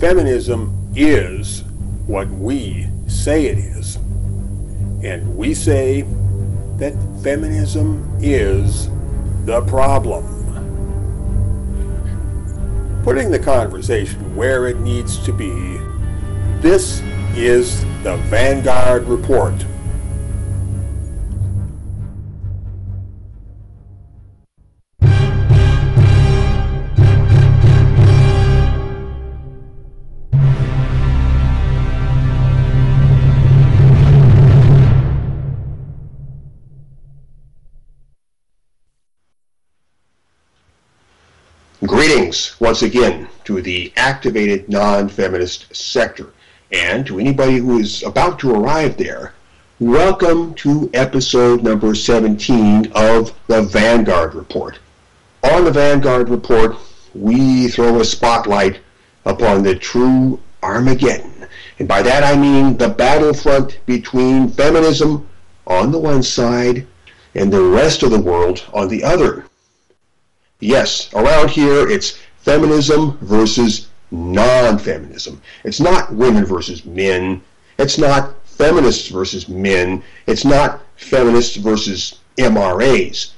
Feminism is what we say it is. And we say that feminism is the problem. Putting the conversation where it needs to be, this is the Vanguard Report. Greetings once again to the activated non-feminist sector, and to anybody who is about to arrive there, welcome to episode number 17 of the Vanguard Report. On the Vanguard Report, we throw a spotlight upon the true Armageddon, and by that I mean the battlefront between feminism on the one side and the rest of the world on the other. Yes, around here it's feminism versus non-feminism. It's not women versus men. It's not feminists versus men. It's not feminists versus MRAs.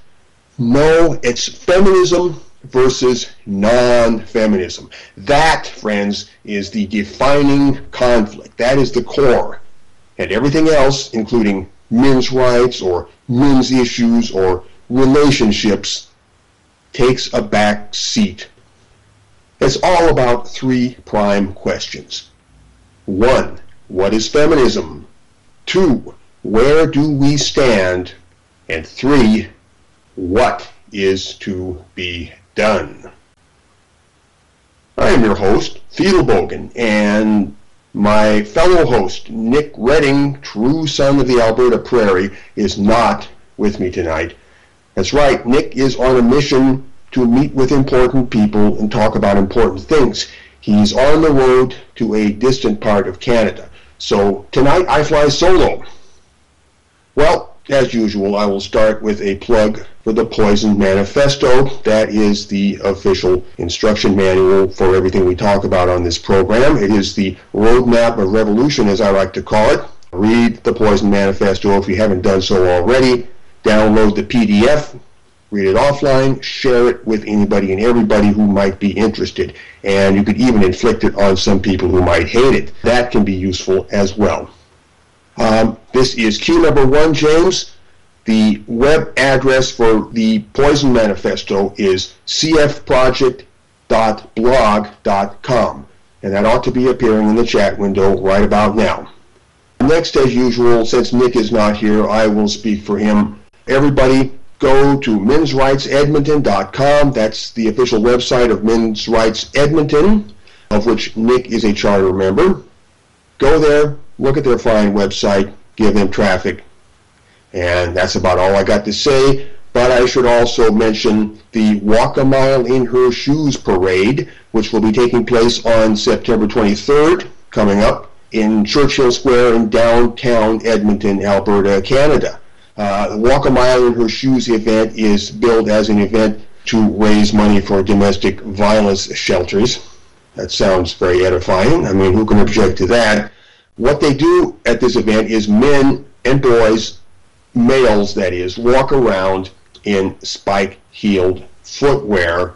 No, it's feminism versus non-feminism. That, friends, is the defining conflict. That is the core. And everything else, including men's rights or men's issues or relationships, takes a back seat. It's all about three prime questions. 1. What is feminism? 2. Where do we stand? And 3. What is to be done? I am your host, Fiedelbogen, and my fellow host, Nick Redding, true son of the Alberta Prairie, is not with me tonight. That's right, Nick is on a mission to meet with important people and talk about important things. He's on the road to a distant part of Canada. So tonight I fly solo. Well, as usual, I will start with a plug for the Poison Manifesto. That is the official instruction manual for everything we talk about on this program. It is the roadmap of revolution, as I like to call it. Read the Poison Manifesto if you haven't done so already. Download the PDF, read it offline, share it with anybody and everybody who might be interested. And you could even inflict it on some people who might hate it. That can be useful as well. This is cue number 1, James. The web address for the Poison Manifesto is cfproject.blog.com. And that ought to be appearing in the chat window right about now. Next, as usual, since Nick is not here, I will speak for him. Everybody go to mensrightsedmonton.com. That's the official website of Men's Rights Edmonton, of which Nick is a charter member. Go there, look at their fine website, give them traffic, and that's about all I got to say. But I should also mention the Walk a Mile in Her Shoes parade, which will be taking place on September 23rd, coming up, in Churchill Square in downtown Edmonton, Alberta, Canada. The Walk a Mile in Her Shoes event is billed as an event to raise money for domestic violence shelters. That sounds very edifying. I mean, who can object to that? What they do at this event is men and boys, males that is, walk around in spike-heeled footwear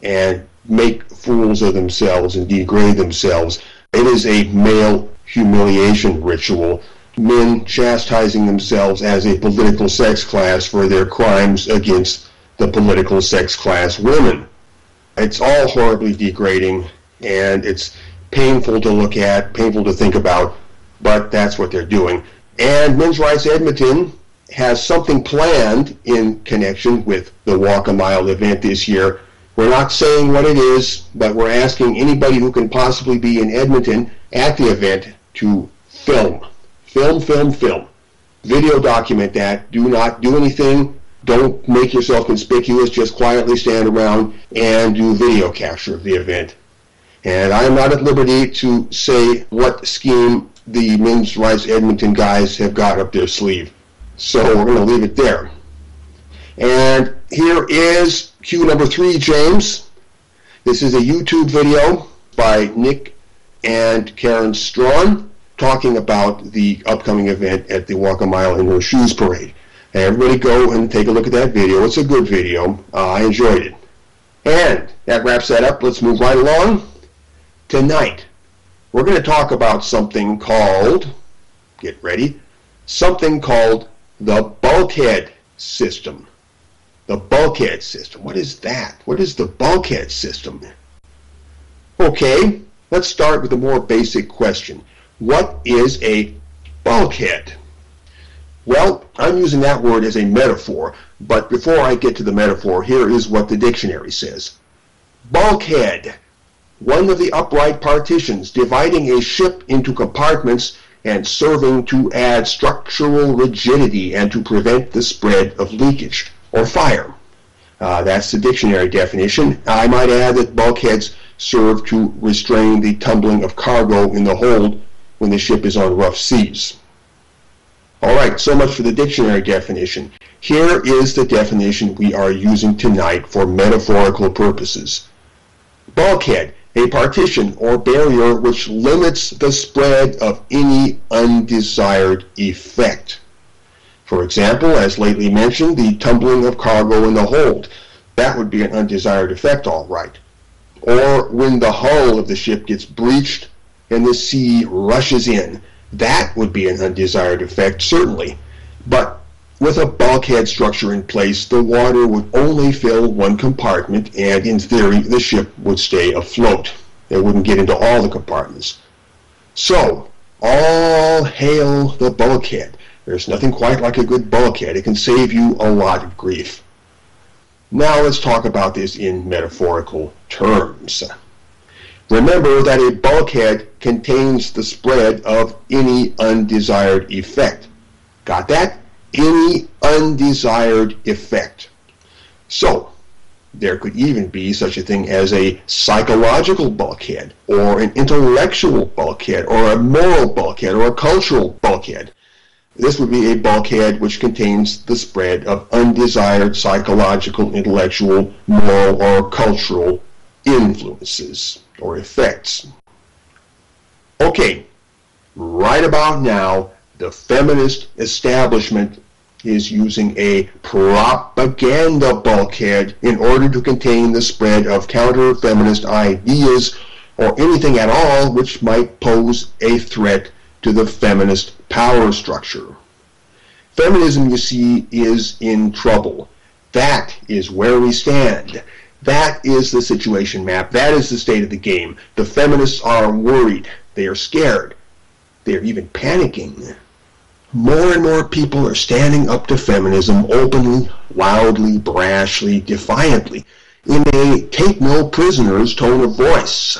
and make fools of themselves and degrade themselves. It is a male humiliation ritual. Men chastising themselves as a political sex class for their crimes against the political sex class women. It's all horribly degrading, and it's painful to look at, painful to think about, but that's what they're doing. And Men's Rights Edmonton has something planned in connection with the Walk a Mile event this year. We're not saying what it is, but we're asking anybody who can possibly be in Edmonton at the event to film. Film. Video document that. Do not do anything. Don't make yourself conspicuous. Just quietly stand around and do video capture of the event. And I am not at liberty to say what scheme the Men's Rights Edmonton guys have got up their sleeve. So we're going to leave it there. And here is cue number 3, James. This is a YouTube video by Nick and Karen Strawn talking about the upcoming event at the Walk a Mile in Her Shoes Parade. And everybody go and take a look at that video. It's a good video. I enjoyed it. And that wraps that up. Let's move right along. Tonight, we're going to talk about something called, get ready, something called the Bulkhead system. The Bulkhead system. What is that? What is the Bulkhead system? Okay, let's start with a more basic question. What is a bulkhead? Well, I'm using that word as a metaphor, but before I get to the metaphor, here is what the dictionary says. Bulkhead, one of the upright partitions dividing a ship into compartments and serving to add structural rigidity and to prevent the spread of leakage or fire. That's the dictionary definition. I might add that bulkheads serve to restrain the tumbling of cargo in the hold when the ship is on rough seas. All right, so much for the dictionary definition. Here is the definition we are using tonight for metaphorical purposes. Bulkhead, a partition or barrier which limits the spread of any undesired effect. For example, as lately mentioned, the tumbling of cargo in the hold. That would be an undesired effect, all right. Or when the hull of the ship gets breached and the sea rushes in. That would be an undesired effect, certainly. But with a bulkhead structure in place, the water would only fill one compartment, and in theory, the ship would stay afloat. It wouldn't get into all the compartments. So, all hail the bulkhead. There's nothing quite like a good bulkhead. It can save you a lot of grief. Now let's talk about this in metaphorical terms. Remember that a bulkhead contains the spread of any undesired effect. Got that? Any undesired effect. So, there could even be such a thing as a psychological bulkhead, or an intellectual bulkhead, or a moral bulkhead, or a cultural bulkhead. This would be a bulkhead which contains the spread of undesired psychological, intellectual, moral, or cultural influences or effects. Okay, right about now, the feminist establishment is using a propaganda bulkhead in order to contain the spread of counter-feminist ideas or anything at all which might pose a threat to the feminist power structure. Feminism, you see, is in trouble. That is where we stand. That is the situation map. That is the state of the game. The feminists are worried. They are scared. They are even panicking. More and more people are standing up to feminism openly, loudly, brashly, defiantly, in a take-no-prisoners tone of voice.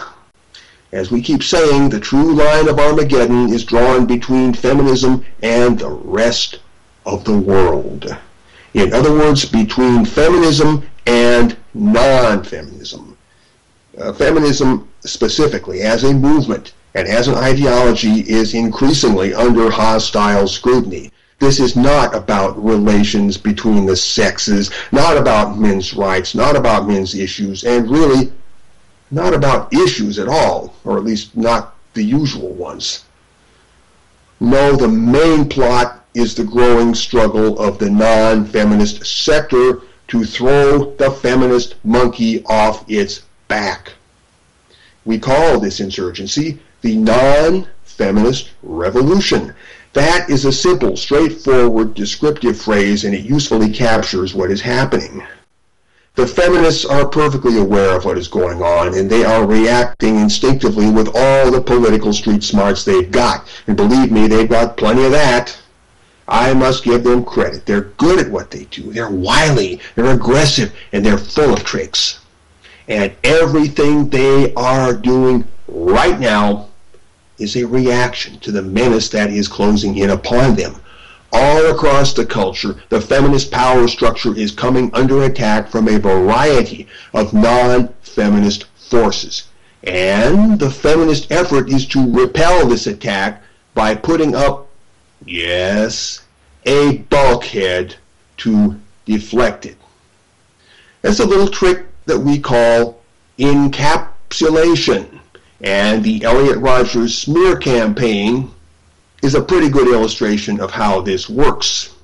As we keep saying, the true line of Armageddon is drawn between feminism and the rest of the world. In other words, between feminism and non-feminism. Feminism specifically as a movement and as an ideology is increasingly under hostile scrutiny. This is not about relations between the sexes, not about men's rights, not about men's issues, and really not about issues at all, or at least not the usual ones. No, the main plot is the growing struggle of the non-feminist sector to throw the feminist monkey off its back. We call this insurgency the non-feminist revolution. That is a simple, straightforward, descriptive phrase, and it usefully captures what is happening. The feminists are perfectly aware of what is going on, and they are reacting instinctively with all the political street smarts they've got. And believe me, they've got plenty of that. I must give them credit. They're good at what they do. They're wily, they're aggressive, and they're full of tricks. And everything they are doing right now is a reaction to the menace that is closing in upon them. All across the culture, the feminist power structure is coming under attack from a variety of non-feminist forces. And the feminist effort is to repel this attack by putting up, yes, a bulkhead to deflect it. That's a little trick that we call encapsulation. And the Elliot Rodgers smear campaign is a pretty good illustration of how this works.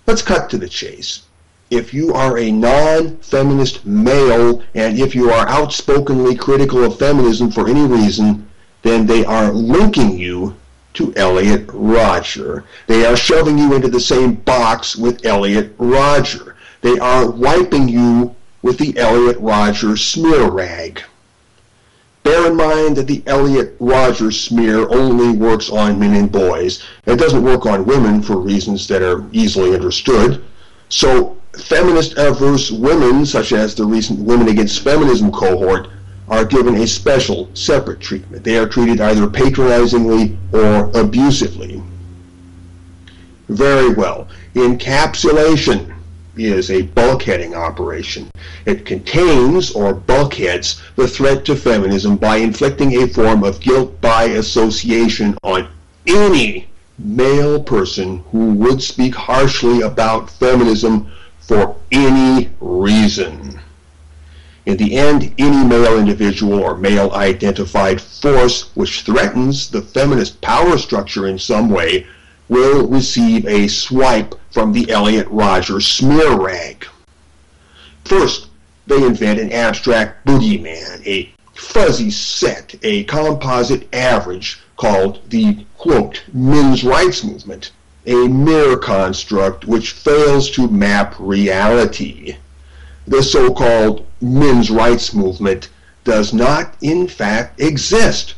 Let's cut to the chase. If you are a non-feminist male, and if you are outspokenly critical of feminism for any reason, then they are linking you to Elliot Rodger. They are shoving you into the same box with Elliot Rodger. They are wiping you with the Elliot Rodger smear rag. Bear in mind that the Elliot Rodger smear only works on men and boys. It doesn't work on women for reasons that are easily understood. So feminist-averse women, such as the recent Women Against Feminism cohort, are given a special, separate treatment. They are treated either patronizingly or abusively. Very well. Encapsulation is a bulkheading operation. It contains or bulkheads the threat to feminism by inflicting a form of guilt by association on any male person who would speak harshly about feminism for any reason. In the end, any male individual or male-identified force which threatens the feminist power structure in some way will receive a swipe from the Elliot Rodger smear rag. First, they invent an abstract boogeyman, a fuzzy set, a composite average called the, quote, men's rights movement, a mere construct which fails to map reality. The so-called men's rights movement does not, in fact, exist,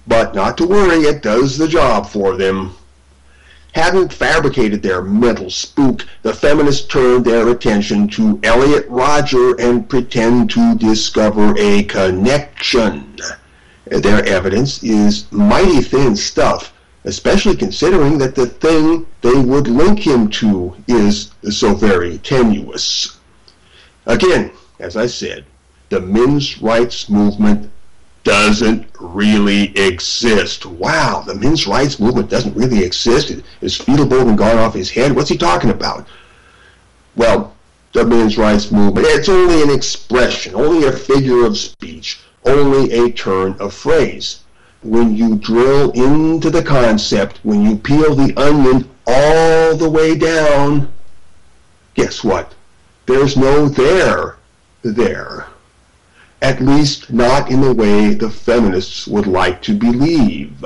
but not to worry, it does the job for them. Having fabricated their mental spook, the feminists turn their attention to Elliot Rodger and pretend to discover a connection. Their evidence is mighty thin stuff, especially considering that the thing they would link him to is so very tenuous. Again, as I said, the men's rights movement doesn't really exist. Wow, the men's rights movement doesn't really exist? Is Fiedelbogen gone off his head? What's he talking about? Well, the men's rights movement, it's only an expression, only a figure of speech, only a turn of phrase. When you drill into the concept, when you peel the onion all the way down, guess what? There's no there. At least not in the way the feminists would like to believe.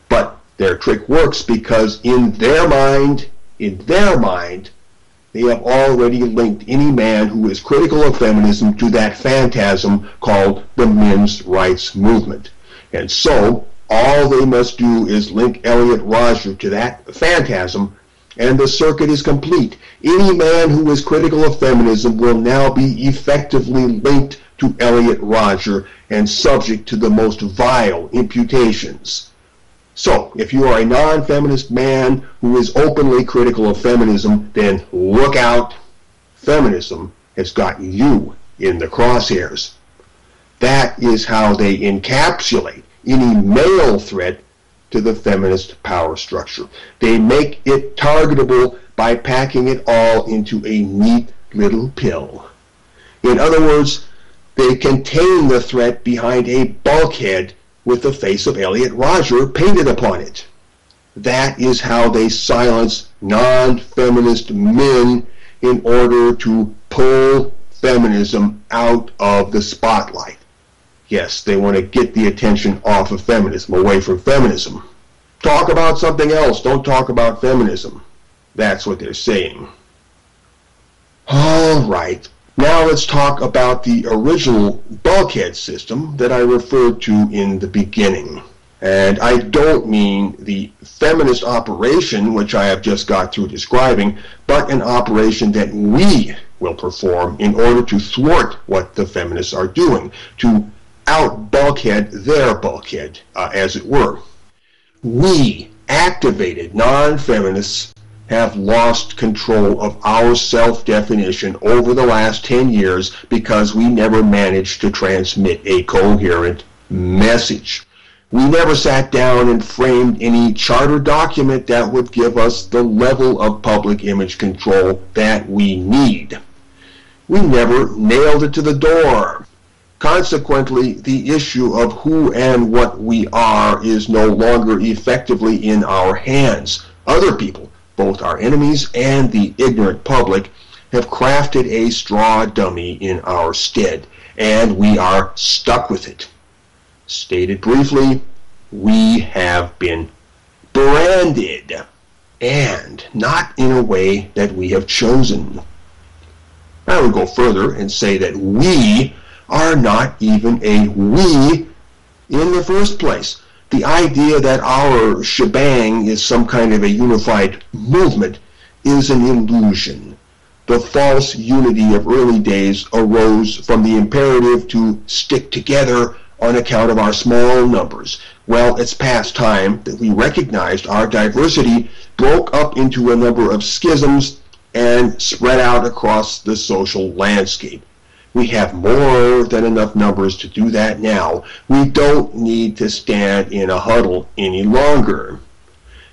But their trick works because in their mind, they have already linked any man who is critical of feminism to that phantasm called the men's rights movement. And so, all they must do is link Elliot Rodger to that phantasm, and the circuit is complete. Any man who is critical of feminism will now be effectively linked to Elliot Rodger and subject to the most vile imputations. So, if you are a non-feminist man who is openly critical of feminism, then look out. Feminism has got you in the crosshairs. That is how they encapsulate any male threat to the feminist power structure. They make it targetable by packing it all into a neat little pill. In other words, they contain the threat behind a bulkhead with the face of Elliot Rodger painted upon it. That is how they silence non-feminist men in order to pull feminism out of the spotlight. Yes, they want to get the attention off of feminism, away from feminism. Talk about something else, don't talk about feminism. That's what they're saying. All right, now let's talk about the original bulkhead system that I referred to in the beginning. And I don't mean the feminist operation, which I have just got through describing, but an operation that we will perform in order to thwart what the feminists are doing, to out-bulkhead their bulkhead, as it were. We, activated non-feminists, have lost control of our self-definition over the last 10 years because we never managed to transmit a coherent message. We never sat down and framed any charter document that would give us the level of public image control that we need. We never nailed it to the door. Consequently, the issue of who and what we are is no longer effectively in our hands. Other people, both our enemies and the ignorant public, have crafted a straw dummy in our stead, and we are stuck with it. Stated briefly, we have been branded, and not in a way that we have chosen. I would go further and say that we are not even a we in the first place. The idea that our shebang is some kind of a unified movement is an illusion. The false unity of early days arose from the imperative to stick together on account of our small numbers. Well, it's past time that we recognized our diversity broke up into a number of schisms and spread out across the social landscape. We have more than enough numbers to do that now. We don't need to stand in a huddle any longer.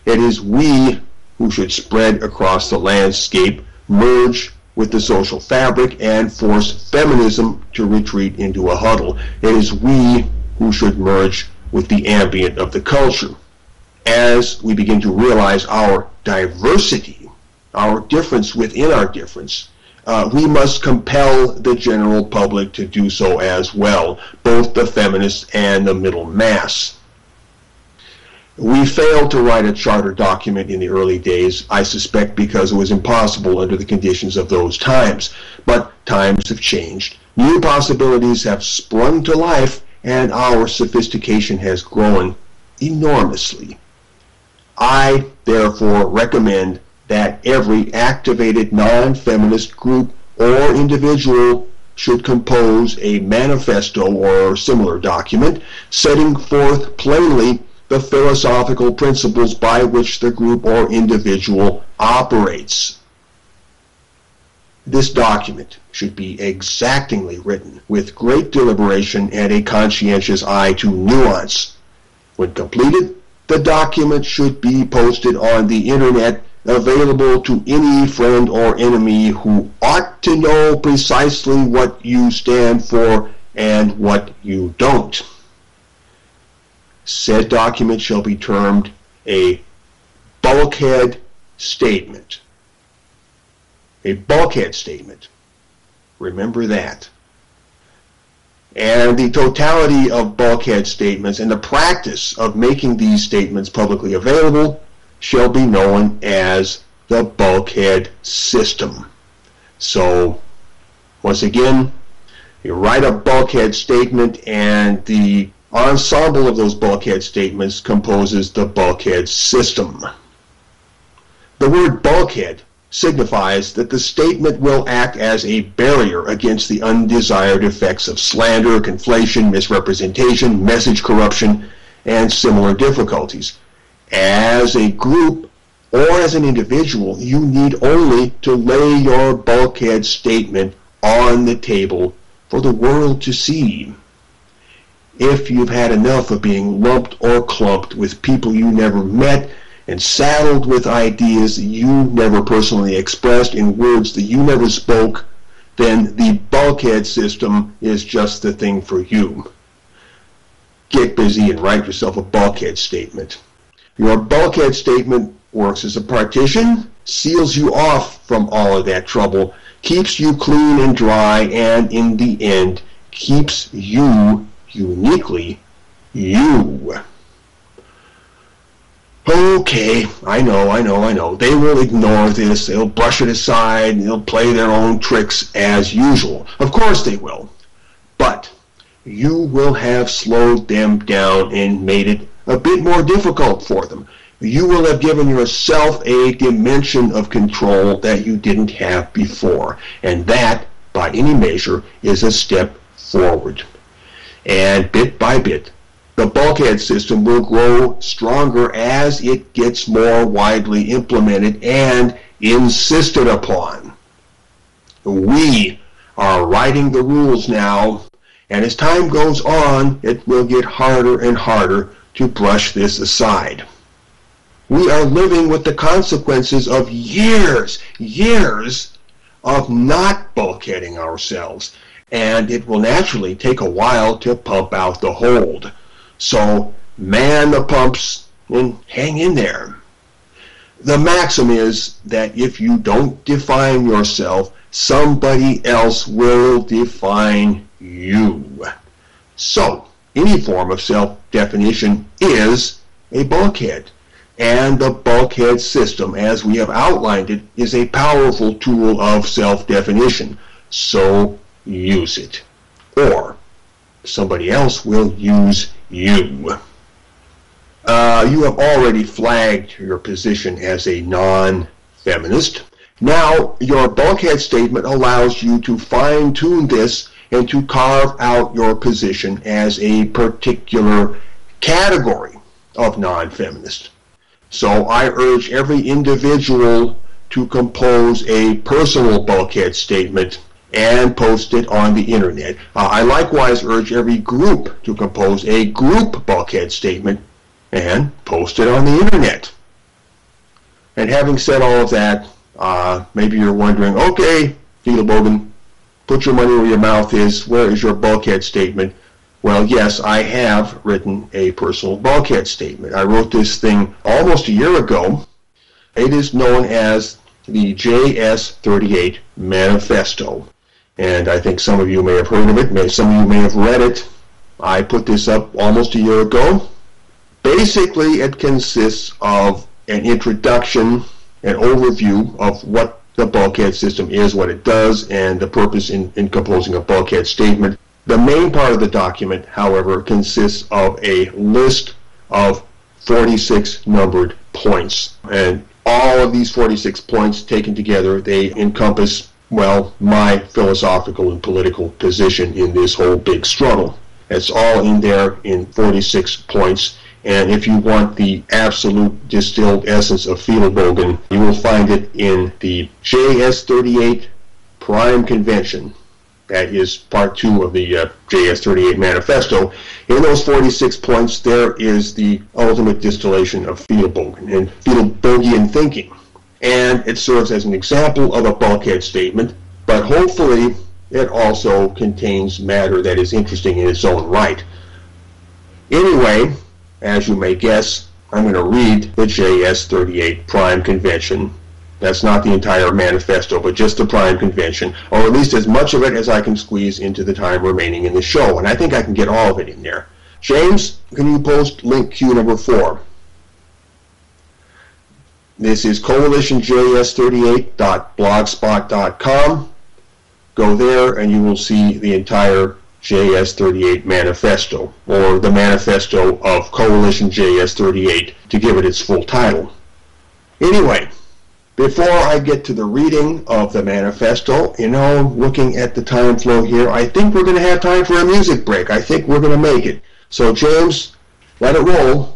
It is we who should spread across the landscape, merge with the social fabric, and force feminism to retreat into a huddle. It is we who should merge with the ambient of the culture. As we begin to realize our diversity, our difference within our difference, we must compel the general public to do so as well, both the feminists and the middle mass. We failed to write a charter document in the early days, I suspect because it was impossible under the conditions of those times. But times have changed. New possibilities have sprung to life, and our sophistication has grown enormously. I, therefore, recommend that every activated non-feminist group or individual should compose a manifesto or similar document setting forth plainly the philosophical principles by which the group or individual operates. This document should be exactingly written with great deliberation and a conscientious eye to nuance. When completed, the document should be posted on the internet, available to any friend or enemy who ought to know precisely what you stand for and what you don't. Said document shall be termed a bulkhead statement. A bulkhead statement. Remember that. And the totality of bulkhead statements and the practice of making these statements publicly available shall be known as the bulkhead system. So, once again, you write a bulkhead statement, and the ensemble of those bulkhead statements composes the bulkhead system. The word bulkhead signifies that the statement will act as a barrier against the undesired effects of slander, conflation, misrepresentation, message corruption, and similar difficulties. As a group or as an individual, you need only to lay your bulkhead statement on the table for the world to see. If you've had enough of being lumped or clumped with people you never met and saddled with ideas that you never personally expressed in words that you never spoke, then the bulkhead system is just the thing for you. Get busy and write yourself a bulkhead statement. Your bulkhead statement works as a partition, seals you off from all of that trouble, keeps you clean and dry, and in the end, keeps you uniquely you. Okay, I know. They will ignore this, they'll brush it aside, they'll play their own tricks as usual. Of course they will. But you will have slowed them down and made it a bit more difficult for them. You will have given yourself a dimension of control that you didn't have before. And that, by any measure, is a step forward. And bit by bit, the bulkhead system will grow stronger as it gets more widely implemented and insisted upon. We are writing the rules now, and as time goes on, it will get harder and harder to brush this aside. We are living with the consequences of years of not bulkheading ourselves. and it will naturally take a while to pump out the hold. So man the pumps and hang in there. The maxim is that if you don't define yourself, somebody else will define you. So any form of self-definition is a bulkhead. And the bulkhead system, as we have outlined it, is a powerful tool of self-definition. So use it. Or somebody else will use you. You have already flagged your position as a non-feminist. Now, your bulkhead statement allows you to fine-tune this and to carve out your position as a particular category of non-feminist. So I urge every individual to compose a personal bulkhead statement and post it on the internet. I likewise urge every group to compose a group bulkhead statement and post it on the internet. And having said all of that, maybe you're wondering, okay, Fiedelbogen, put your money where your mouth is. Where is your bulkhead statement? Well, yes, I have written a personal bulkhead statement. I wrote this thing almost a year ago. It is known as the JS38 Manifesto. And I think some of you may have heard of it. Some of you may have read it. I put this up almost a year ago. Basically, it consists of an introduction, an overview of what the bulkhead system is, what it does, and the purpose in composing a bulkhead statement. The main part of the document, however, consists of a list of 46 numbered points. And all of these 46 points taken together, they encompass, well, my philosophical and political position in this whole big struggle. It's all in there in 46 points. And if you want the absolute distilled essence of Fiedelbogen, you will find it in the JS38 Prime Convention. That is part 2 of the JS38 Manifesto. In those 46 points, there is the ultimate distillation of Fiedelbogen and Fiedelbogian thinking. And it serves as an example of a bulkhead statement, but hopefully it also contains matter that is interesting in its own right. Anyway, as you may guess, I'm going to read the JS38 Prime Convention. That's not the entire manifesto, but just the Prime Convention, or at least as much of it as I can squeeze into the time remaining in the show, and I think I can get all of it in there. James, can you post link Q number 4? This is coalitionjs38.blogspot.com. Go there and you will see the entire JS38 Manifesto, or the Manifesto of Coalition JS38, to give it its full title. Anyway, before I get to the reading of the manifesto, looking at the time flow here, I think we're going to have time for a music break. I think we're going to make it. So, James, let it roll.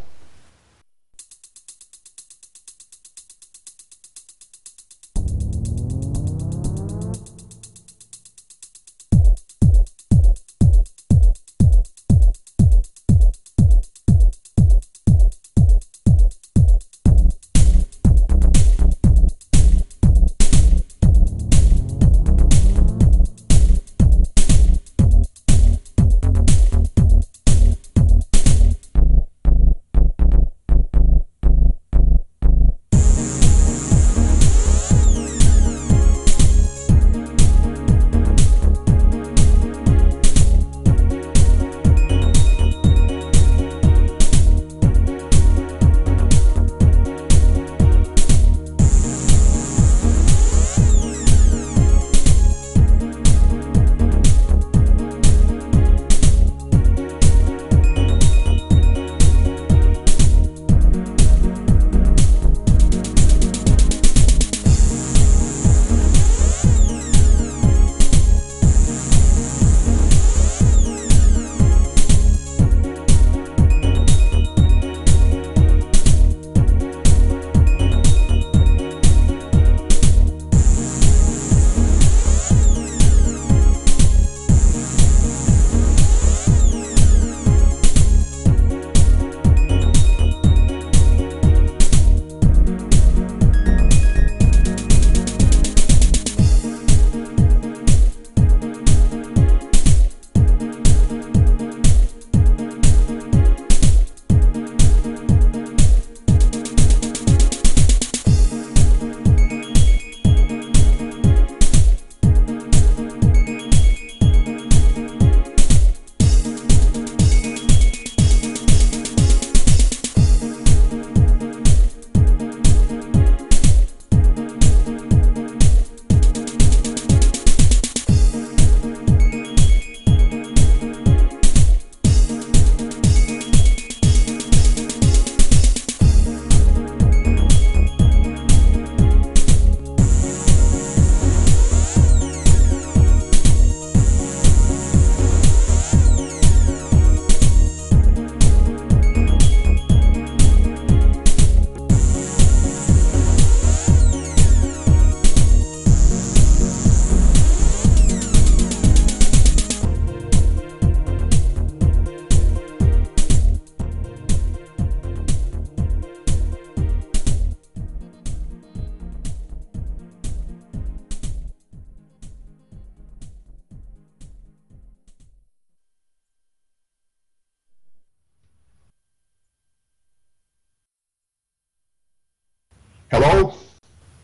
Hello,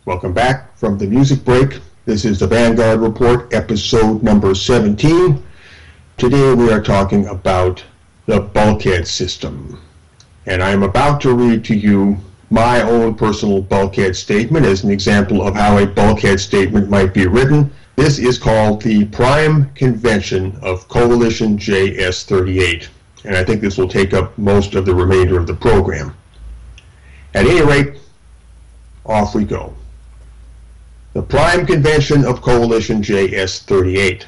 welcome back from the music break. This is the Vanguard Report, episode number 17. Today we are talking about the bulkhead system. And I'm about to read to you my own personal bulkhead statement as an example of how a bulkhead statement might be written. This is called the Prime Convention of Coalition JS38. And I think this will take up most of the remainder of the program. At any rate, off we go. The Prime Convention of Coalition JS38.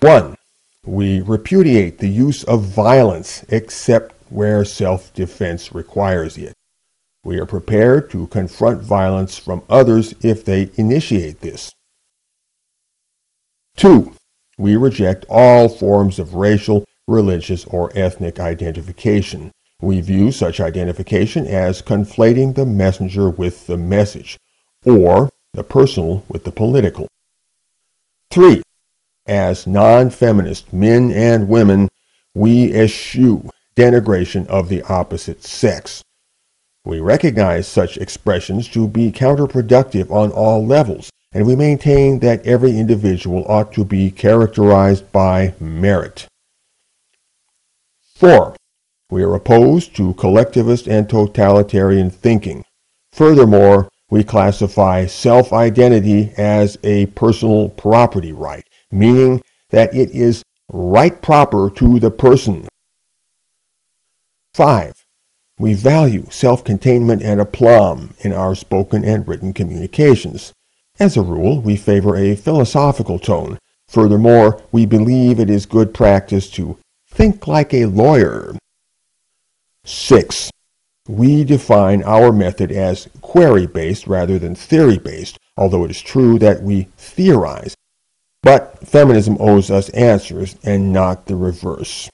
1. We repudiate the use of violence except where self-defense requires it. We are prepared to confront violence from others if they initiate this. 2. We reject all forms of racial, religious, or ethnic identification. We view such identification as conflating the messenger with the message, or the personal with the political. 3. As non-feminist men and women, we eschew denigration of the opposite sex. We recognize such expressions to be counterproductive on all levels, and we maintain that every individual ought to be characterized by merit. 4. We are opposed to collectivist and totalitarian thinking. Furthermore, we classify self-identity as a personal property right, meaning that it is right proper to the person. 5. We value self-containment and aplomb in our spoken and written communications. As a rule, we favor a philosophical tone. Furthermore, we believe it is good practice to think like a lawyer. 6. We define our method as query-based rather than theory-based, although it is true that we theorize. But feminism owes us answers and not the reverse.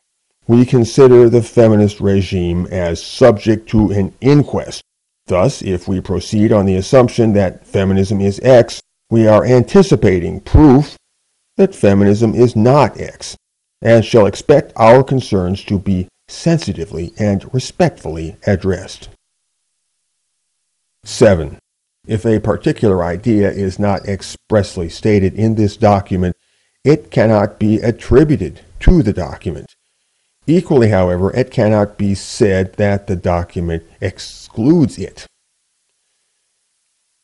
We consider the feminist regime as subject to an inquest. Thus, if we proceed on the assumption that feminism is X, we are anticipating proof that feminism is not X, and shall expect our concerns to be sensitively and respectfully addressed. 7. If a particular idea is not expressly stated in this document, it cannot be attributed to the document. Equally, however, it cannot be said that the document excludes it.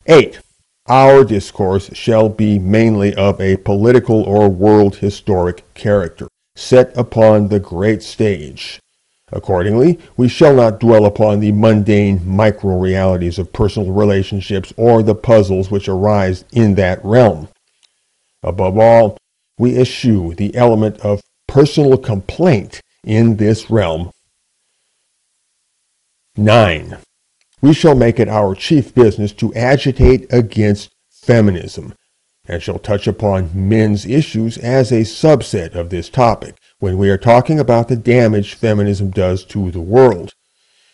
8. Our discourse shall be mainly of a political or world historic character, set upon the great stage. Accordingly, we shall not dwell upon the mundane micro-realities of personal relationships or the puzzles which arise in that realm. Above all, we eschew the element of personal complaint in this realm. 9. We shall make it our chief business to agitate against feminism, and shall touch upon men's issues as a subset of this topic when we are talking about the damage feminism does to the world.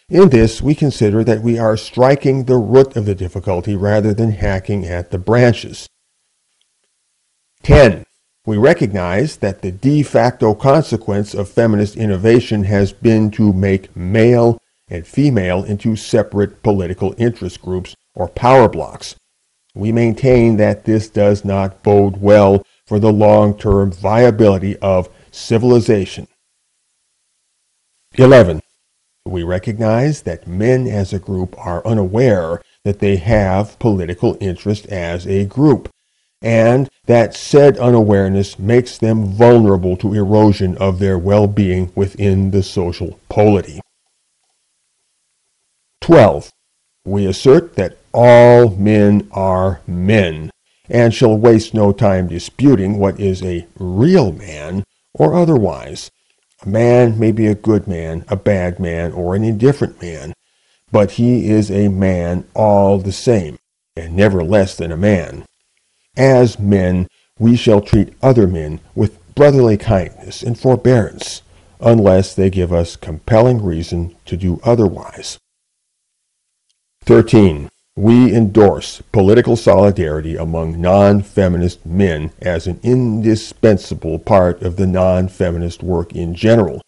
In this, we consider that we are striking the root of the difficulty rather than hacking at the branches. 10. We recognize that the de facto consequence of feminist innovation has been to make male and female into separate political interest groups or power blocks. We maintain that this does not bode well for the long-term viability of civilization. 11. We recognize that men as a group are unaware that they have political interest as a group, and that said unawareness makes them vulnerable to erosion of their well-being within the social polity. 12. We assert that all men are men, and shall waste no time disputing what is a real man or otherwise. A man may be a good man, a bad man, or an indifferent man, but he is a man all the same, and never less than a man. As men, we shall treat other men with brotherly kindness and forbearance, unless they give us compelling reason to do otherwise. 13. We endorse political solidarity among non-feminist men as an indispensable part of the non-feminist work in general.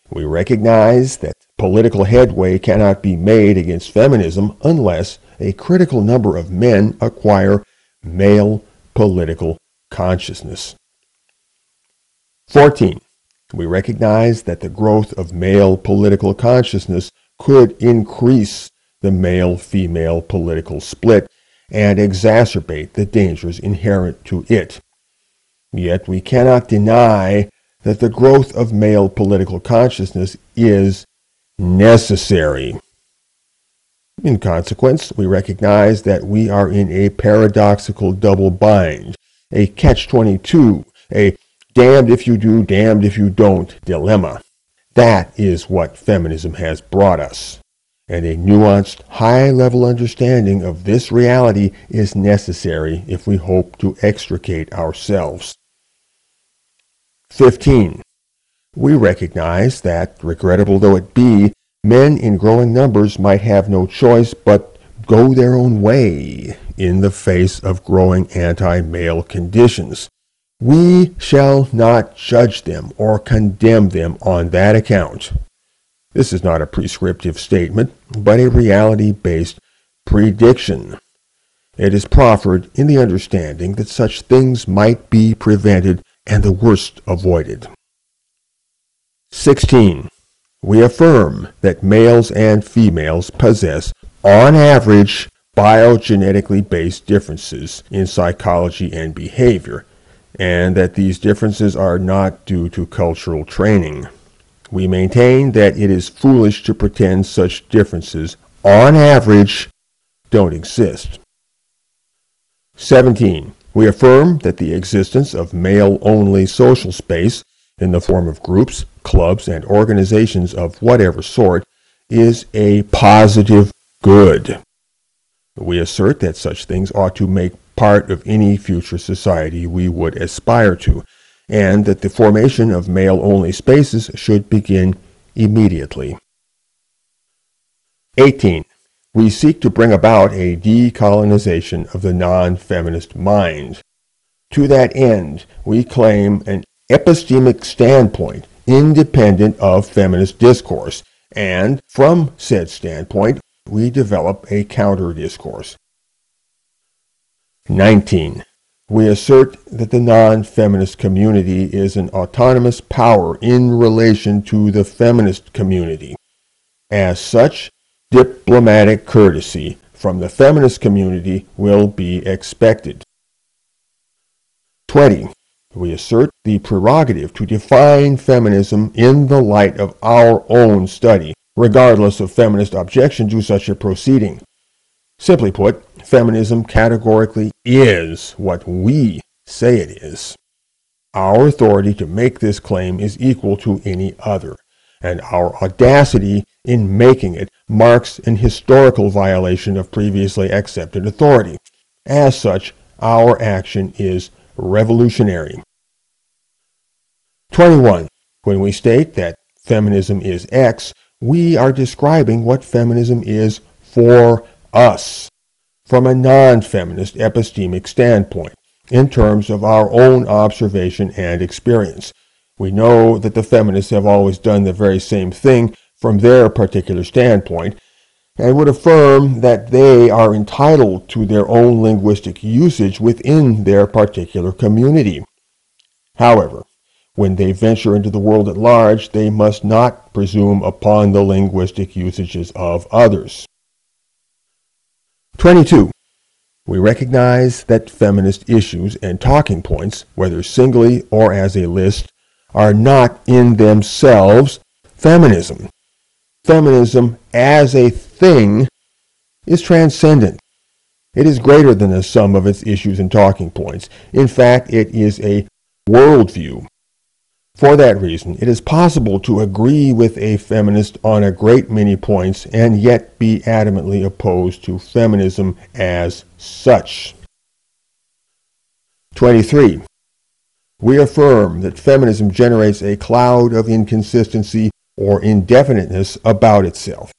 We recognize that political headway cannot be made against feminism unless a critical number of men acquire male political consciousness. 14. We recognize that the growth of male political consciousness could increase the male-female political split and exacerbate the dangers inherent to it. Yet we cannot deny that the growth of male political consciousness is necessary. In consequence, we recognize that we are in a paradoxical double bind, a catch-22, a damned if you do, damned if you don't dilemma. That is what feminism has brought us, and a nuanced, high-level understanding of this reality is necessary if we hope to extricate ourselves. 15. We recognize that, regrettable though it be, men in growing numbers might have no choice but go their own way in the face of growing anti-male conditions. We shall not judge them or condemn them on that account. This is not a prescriptive statement, but a reality-based prediction. It is proffered in the understanding that such things might be prevented and the worst avoided. 16. We affirm that males and females possess, on average, biogenetically based differences in psychology and behavior, and that these differences are not due to cultural training. We maintain that it is foolish to pretend such differences, on average, don't exist. 17. We affirm that the existence of male-only social space, in the form of groups, clubs, and organizations of whatever sort, is a positive good. We assert that such things ought to make part of any future society we would aspire to, and that the formation of male-only spaces should begin immediately. 18. We seek to bring about a decolonization of the non-feminist mind. To that end, we claim an epistemic standpoint independent of feminist discourse, and from said standpoint, we develop a counter-discourse. 19. We assert that the non-feminist community is an autonomous power in relation to the feminist community. As such, diplomatic courtesy from the feminist community will be expected. 20. We assert the prerogative to define feminism in the light of our own study, regardless of feminist objection to such a proceeding. Simply put, feminism categorically is what we say it is. Our authority to make this claim is equal to any other, and our audacity in making it marks an historical violation of previously accepted authority. As such, our action is revolutionary. 21. When we state that feminism is X, we are describing what feminism is for us, from a non-feminist epistemic standpoint, in terms of our own observation and experience. We know that the feminists have always done the very same thing from their particular standpoint, and would affirm that they are entitled to their own linguistic usage within their particular community. However, when they venture into the world at large, they must not presume upon the linguistic usages of others. 22. We recognize that feminist issues and talking points, whether singly or as a list, are not in themselves feminism. Feminism as a thing is transcendent. It is greater than the sum of its issues and talking points. In fact, it is a worldview. For that reason, it is possible to agree with a feminist on a great many points and yet be adamantly opposed to feminism as such. 23. We affirm that feminism generates a cloud of inconsistency or indefiniteness about itself,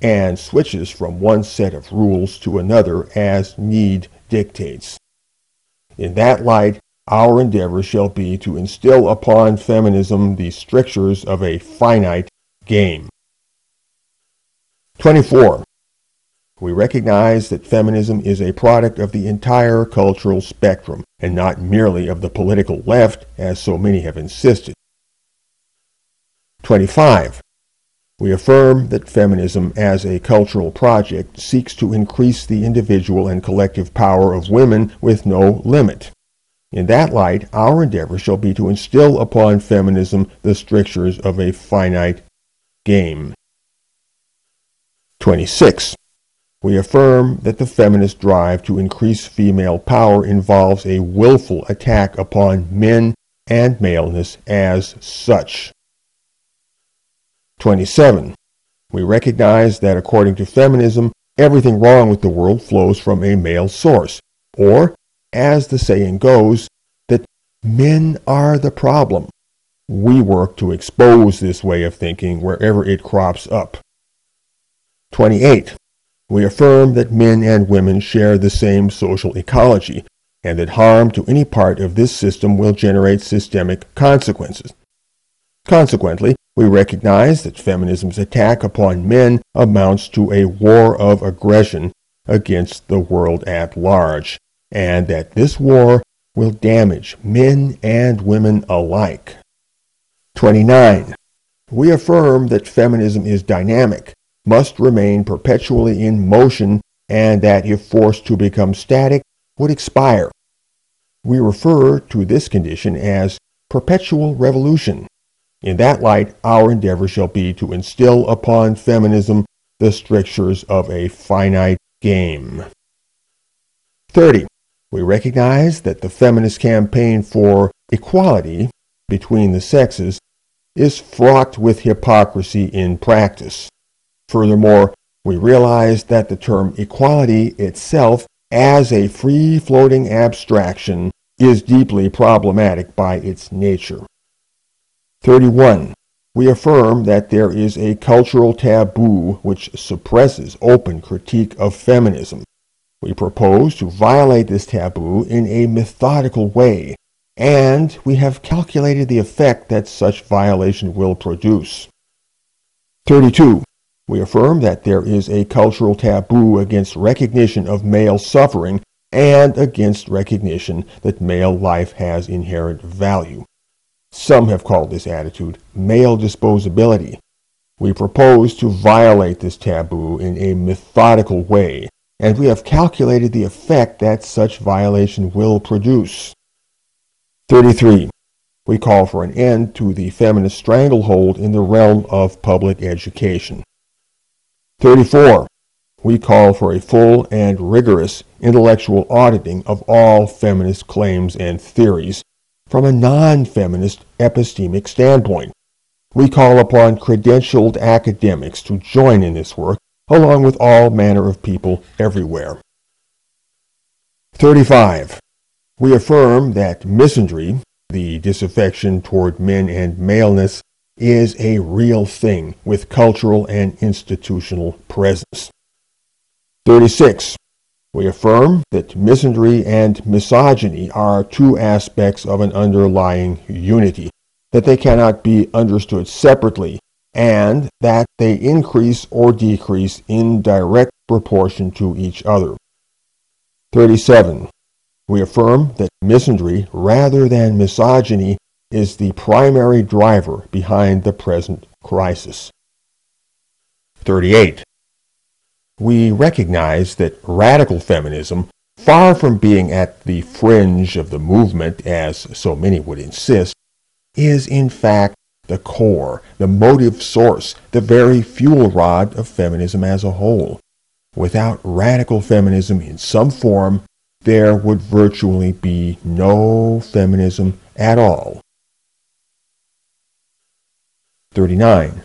and switches from one set of rules to another as need dictates. In that light, our endeavor shall be to instill upon feminism the strictures of a finite game. 24. We recognize that feminism is a product of the entire cultural spectrum, and not merely of the political left, as so many have insisted. 25. We affirm that feminism as a cultural project seeks to increase the individual and collective power of women with no limit. In that light, our endeavor shall be to instill upon feminism the strictures of a finite game. 26. We affirm that the feminist drive to increase female power involves a willful attack upon men and maleness as such. 27. We recognize that according to feminism, everything wrong with the world flows from a male source, or, as the saying goes, that men are the problem. We work to expose this way of thinking wherever it crops up. 28. We affirm that men and women share the same social ecology, and that harm to any part of this system will generate systemic consequences. Consequently, we recognize that feminism's attack upon men amounts to a war of aggression against the world at large, and that this war will damage men and women alike. 29. We affirm that feminism is dynamic, must remain perpetually in motion, and that if forced to become static, would expire. We refer to this condition as perpetual revolution. In that light, our endeavor shall be to instill upon feminism the strictures of a finite game. 30. We recognize that the feminist campaign for equality between the sexes is fraught with hypocrisy in practice. Furthermore, we realize that the term equality itself, as a free-floating abstraction, is deeply problematic by its nature. 31. We affirm that there is a cultural taboo which suppresses open critique of feminism. We propose to violate this taboo in a methodical way, and we have calculated the effect that such violation will produce. 32. We affirm that there is a cultural taboo against recognition of male suffering and against recognition that male life has inherent value. Some have called this attitude male disposability. We propose to violate this taboo in a methodical way, and we have calculated the effect that such violation will produce. 33. We call for an end to the feminist stranglehold in the realm of public education. 34. We call for a full and rigorous intellectual auditing of all feminist claims and theories from a non-feminist epistemic standpoint. We call upon credentialed academics to join in this work, along with all manner of people everywhere. 35. We affirm that misandry, the disaffection toward men and maleness, is a real thing with cultural and institutional presence. 36. We affirm that misandry and misogyny are two aspects of an underlying unity, that they cannot be understood separately, and that they increase or decrease in direct proportion to each other. 37. We affirm that misandry, rather than misogyny, is the primary driver behind the present crisis. 38. We recognize that radical feminism, far from being at the fringe of the movement, as so many would insist, is in fact the core, the motive source, the very fuel rod of feminism as a whole. Without radical feminism in some form, there would virtually be no feminism at all. 39.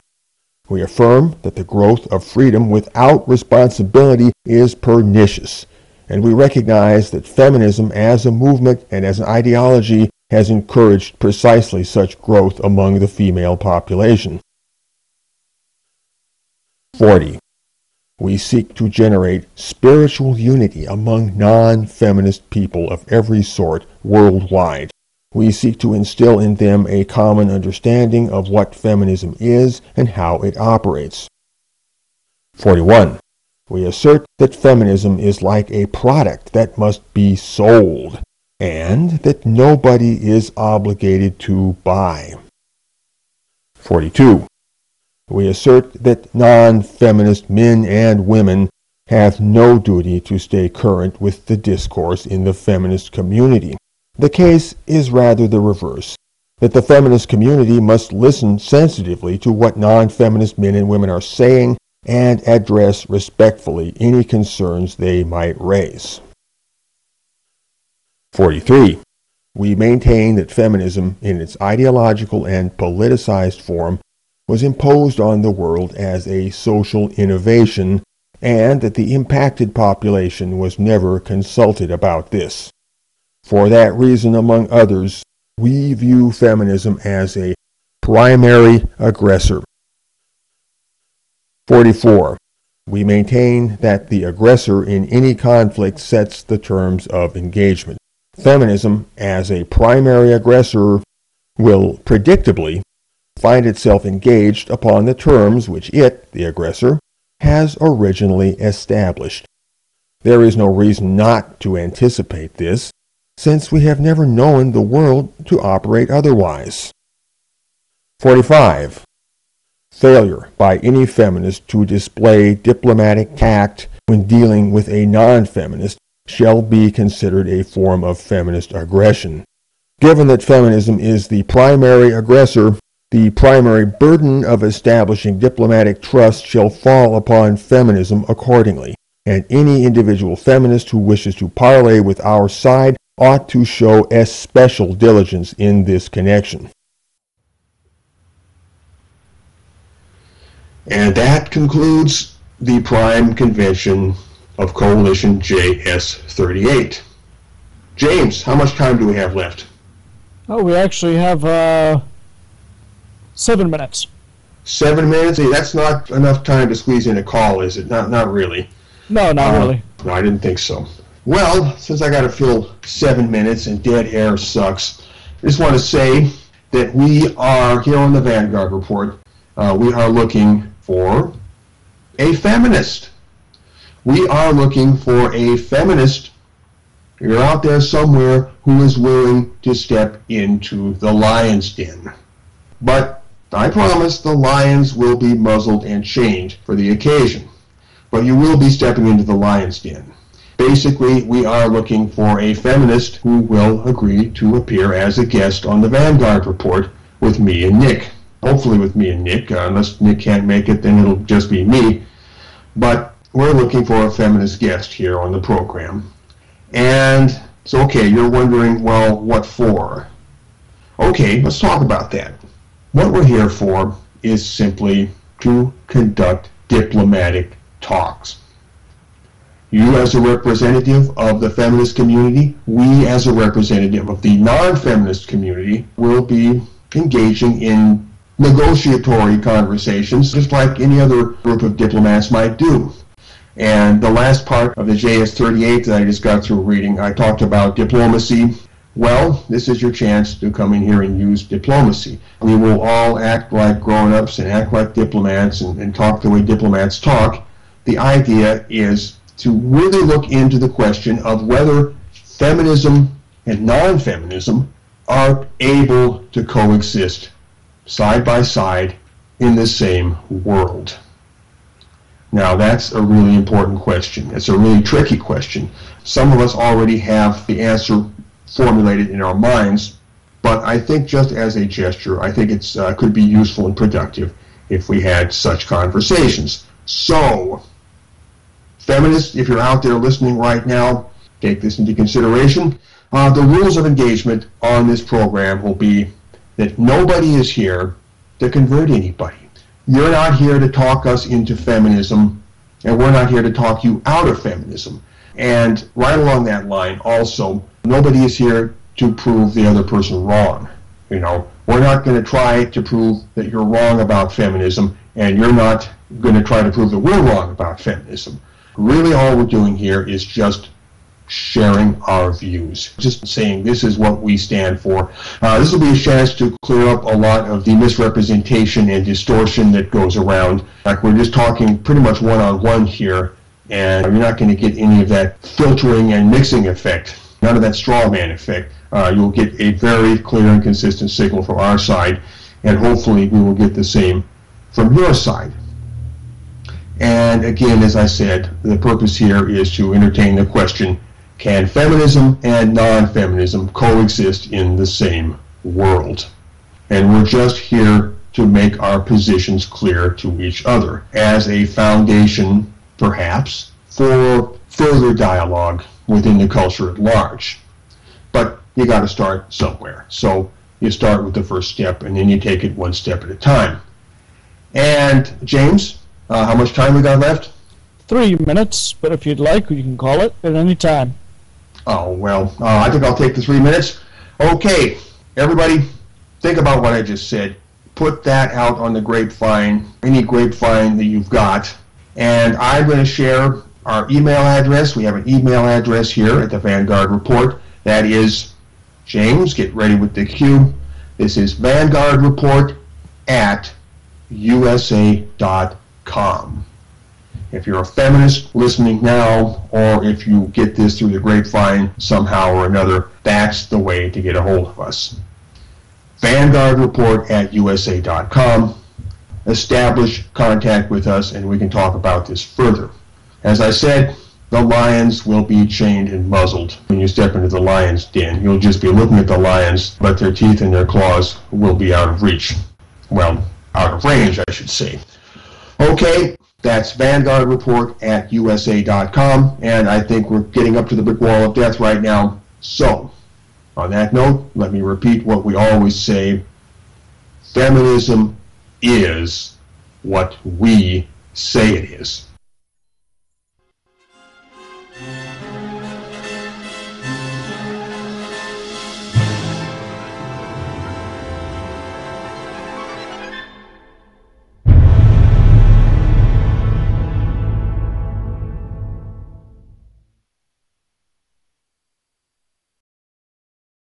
We affirm that the growth of freedom without responsibility is pernicious, and we recognize that feminism as a movement and as an ideology has encouraged precisely such growth among the female population. 40. We seek to generate spiritual unity among non-feminist people of every sort worldwide, we seek to instill in them a common understanding of what feminism is and how it operates. 41. We assert that feminism is like a product that must be sold, and that nobody is obligated to buy. 42. We assert that non-feminist men and women have no duty to stay current with the discourse in the feminist community. The case is rather the reverse, that the feminist community must listen sensitively to what non-feminist men and women are saying and address respectfully any concerns they might raise. 43. We maintain that feminism, in its ideological and politicized form, was imposed on the world as a social innovation, and that the impacted population was never consulted about this. For that reason, among others, we view feminism as a primary aggressor. 44. We maintain that the aggressor in any conflict sets the terms of engagement. Feminism, as a primary aggressor, will predictably find itself engaged upon the terms which it, the aggressor, has originally established. There is no reason not to anticipate this, since we have never known the world to operate otherwise. 45. Failure by any feminist to display diplomatic tact when dealing with a non-feminist shall be considered a form of feminist aggression. Given that feminism is the primary aggressor, the primary burden of establishing diplomatic trust shall fall upon feminism accordingly, and any individual feminist who wishes to parley with our side ought to show especial diligence in this connection. And that concludes the Prime Convention of Coalition JS38. James, how much time do we have left? Oh, we actually have 7 minutes. 7 minutes? Hey, that's not enough time to squeeze in a call, is it? Not really. No, not really. No, I didn't think so. Well, since I got to fill 7 minutes and dead air sucks, I just want to say that we are, here on the Vanguard Report, we are looking for a feminist. We are looking for a feminist. You're out there somewhere who is willing to step into the lion's den. But I promise the lions will be muzzled and chained for the occasion. But you will be stepping into the lion's den. Basically, we are looking for a feminist who will agree to appear as a guest on the Vanguard Report with me and Nick. Hopefully with me and Nick. Unless Nick can't make it, then it'll just be me. But we're looking for a feminist guest here on the program. And it's okay, you're wondering, well, what for? Okay, let's talk about that. What we're here for is simply to conduct diplomatic talks. You as a representative of the feminist community, we as a representative of the non-feminist community will be engaging in negotiatory conversations just like any other group of diplomats might do. And the last part of the JS38 that I just got through reading, I talked about diplomacy. Well, this is your chance to come in here and use diplomacy. We will all act like grown-ups and act like diplomats and talk the way diplomats talk. The idea is to really look into the question of whether feminism and non-feminism are able to coexist side by side in the same world. Now that's a really important question. It's a really tricky question. Some of us already have the answer formulated in our minds, but I think just as a gesture, I think it could be useful and productive if we had such conversations. So, feminists, if you're out there listening right now, take this into consideration. The rules of engagement on this program will be that nobody is here to convert anybody. You're not here to talk us into feminism, and we're not here to talk you out of feminism. And right along that line, also, nobody is here to prove the other person wrong. You know, we're not going to try to prove that you're wrong about feminism, and you're not going to try to prove that we're wrong about feminism. Really, all we're doing here is just sharing our views, just saying this is what we stand for. This will be a chance to clear up a lot of the misrepresentation and distortion that goes around. Like, we're just talking pretty much one-on-one here, and you're not going to get any of that filtering and mixing effect, none of that straw man effect. You'll get a very clear and consistent signal from our side, and hopefully we will get the same from your side. And again, as I said, the purpose here is to entertain the question, can feminism and non-feminism coexist in the same world? And we're just here to make our positions clear to each other as a foundation, perhaps, for further dialogue within the culture at large. But you got to start somewhere. So you start with the first step, and then you take it one step at a time. And James, how much time we got left? 3 minutes, but if you'd like, you can call it at any time. Oh, well, I think I'll take the 3 minutes. Okay, everybody, think about what I just said. Put that out on the grapevine, any grapevine that you've got, and I'm going to share our email address. We have an email address here at the Vanguard Report. That is, James, get ready with the cue. This is Vanguard Report at USA.com. If you're a feminist listening now, or if you get this through the grapevine somehow or another, that's the way to get a hold of us. Vanguard Report at USA.com. Establish contact with us, and we can talk about this further. As I said, the lions will be chained and muzzled when you step into the lion's den. You'll just be looking at the lions, but their teeth and their claws will be out of reach. Well, out of range, I should say. Okay, that's Vanguard Report at USA.com, and I think we're getting up to the brick wall of death right now. So, on that note, let me repeat what we always say. Feminism is what we say it is.